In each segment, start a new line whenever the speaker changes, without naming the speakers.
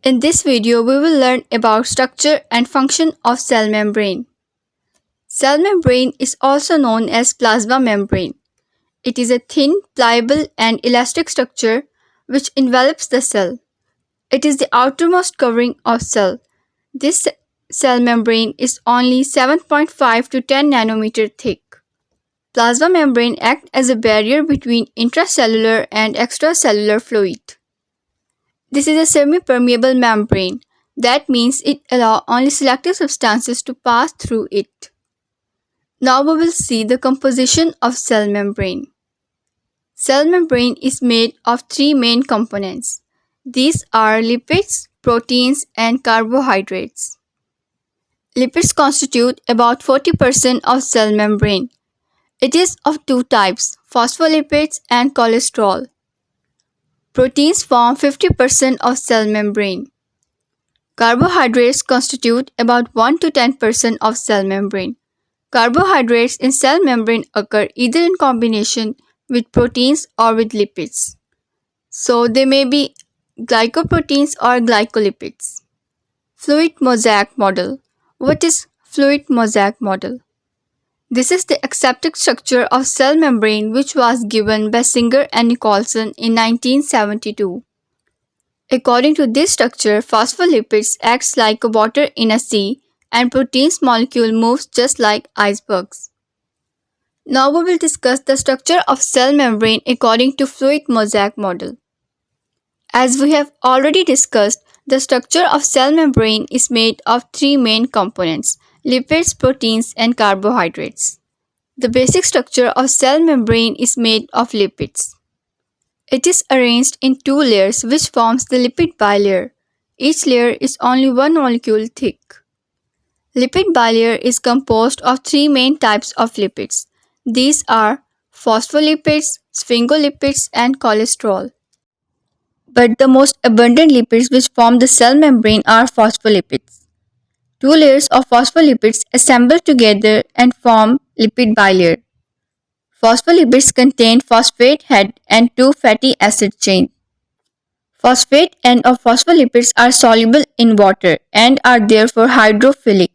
In this video, we will learn about structure and function of cell membrane. Cell membrane is also known as plasma membrane. It is a thin, pliable and elastic structure which envelops the cell. It is the outermost covering of cell. This cell membrane is only 7.5 to 10 nanometer thick. Plasma membrane acts as a barrier between intracellular and extracellular fluid. This is a semi-permeable membrane. That means it allows only selective substances to pass through it. Now we will see the composition of cell membrane. Cell membrane is made of three main components. These are lipids, proteins, and carbohydrates. Lipids constitute about 40% of cell membrane. It is of two types, phospholipids and cholesterol. Proteins form 50% of cell membrane. Carbohydrates constitute about 1 to 10% of cell membrane. Carbohydrates in cell membrane occur either in combination with proteins or with lipids. So they may be glycoproteins or glycolipids. Fluid mosaic model. What is fluid mosaic model? This is the accepted structure of cell membrane which was given by Singer and Nicholson in 1972. According to this structure, phospholipids acts like water in a sea and proteins molecule moves just like icebergs. Now we will discuss the structure of cell membrane according to fluid mosaic model. As we have already discussed, the structure of cell membrane is made of three main components: lipids, proteins, and carbohydrates. The basic structure of cell membrane is made of lipids. It is arranged in two layers which forms the lipid bilayer. Each layer is only one molecule thick. Lipid bilayer is composed of three main types of lipids. These are phospholipids, sphingolipids, and cholesterol. But the most abundant lipids which form the cell membrane are phospholipids. Two layers of phospholipids assemble together and form lipid bilayer. Phospholipids contain phosphate head and two fatty acid chains. Phosphate end of phospholipids are soluble in water and are therefore hydrophilic.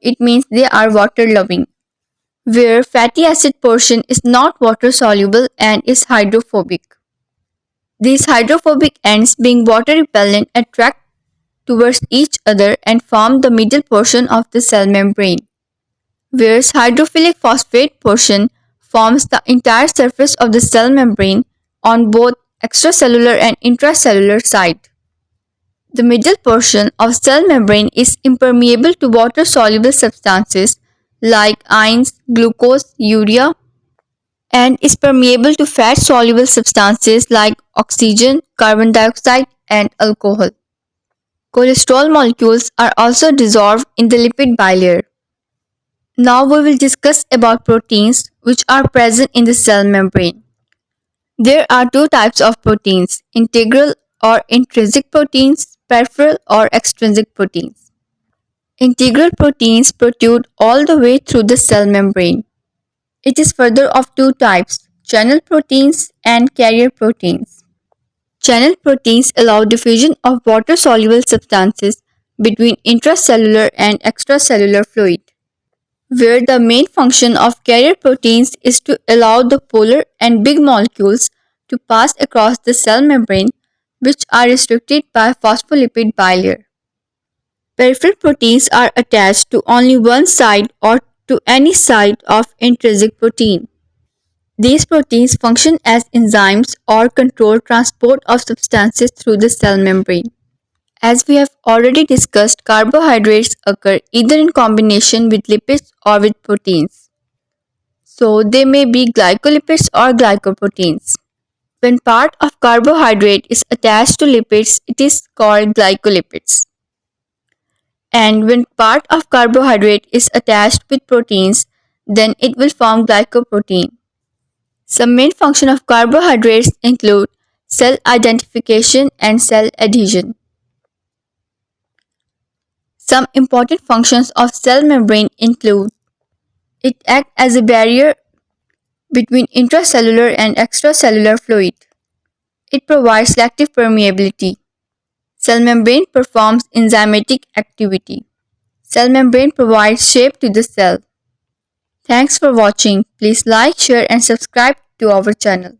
It means they are water-loving, where fatty acid portion is not water-soluble and is hydrophobic. These hydrophobic ends, being water-repellent, attract towards each other and form the middle portion of the cell membrane, whereas hydrophilic phosphate portion forms the entire surface of the cell membrane on both extracellular and intracellular side. The middle portion of cell membrane is impermeable to water-soluble substances like ions, glucose, urea, and is permeable to fat-soluble substances like oxygen, carbon dioxide, and alcohol. Cholesterol molecules are also dissolved in the lipid bilayer. Now we will discuss about proteins which are present in the cell membrane. There are two types of proteins: integral or intrinsic proteins, peripheral or extrinsic proteins. Integral proteins protrude all the way through the cell membrane. It is further of two types: channel proteins and carrier proteins. Channel proteins allow diffusion of water-soluble substances between intracellular and extracellular fluid, where the main function of carrier proteins is to allow the polar and big molecules to pass across the cell membrane, which are restricted by phospholipid bilayer. Peripheral proteins are attached to only one side or to any side of intrinsic protein. These proteins function as enzymes or control transport of substances through the cell membrane. As we have already discussed, carbohydrates occur either in combination with lipids or with proteins. So they may be glycolipids or glycoproteins. When part of carbohydrate is attached to lipids, it is called glycolipids. And when part of carbohydrate is attached with proteins, then it will form glycoprotein. Some main functions of carbohydrates include cell identification and cell adhesion. Some important functions of cell membrane include: it acts as a barrier between intracellular and extracellular fluid. It provides selective permeability. Cell membrane performs enzymatic activity. Cell membrane provides shape to the cell. Thanks for watching. Please like, share and subscribe to our channel.